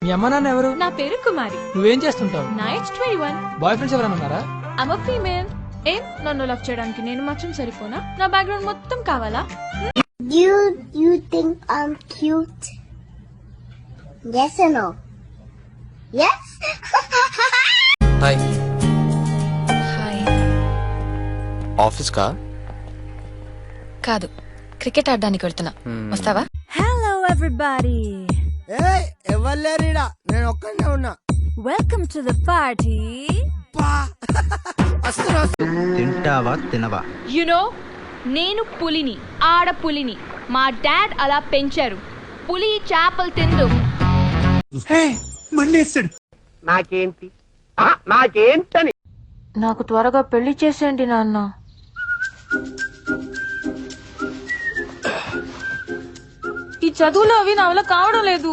మీ అమ్మ నాన్న ఎవరు? నా పేరు కుమారి. నువ్వేం చేస్తుంటావు? నా ఏజ్ 21. బాయ్ ఫ్రెండ్స్ ఎవరైనా ఉన్నారా? I'm a female. ఏం నన్ను లవ్ చేయడానికి నేను మాత్రం సరిపోనా? నా బ్యాక్గ్రౌండ్ మొత్తం కావాలా? You think I'm cute? Yes or no? Yes? Hi. Hi. Office కా? కాదు, క్రికెట్ ఆడడానికి వెళ్తున్నా. వస్తావా? Hello everybody. ఎవరు నేను ఒక్కనే ఉన్నా. Welcome to the party. తింటావా తినవా? యు నో, నేను పులిని, ఆడ పులిని. మా డాడ్ అలా పెంచారు. పులి చేపలు తిందు. నాకేంటని నాకు త్వరగా పెళ్లి చేసేయండి నాన్న. ఈ చదువులు అవి నా వల్ల కావడం లేదు.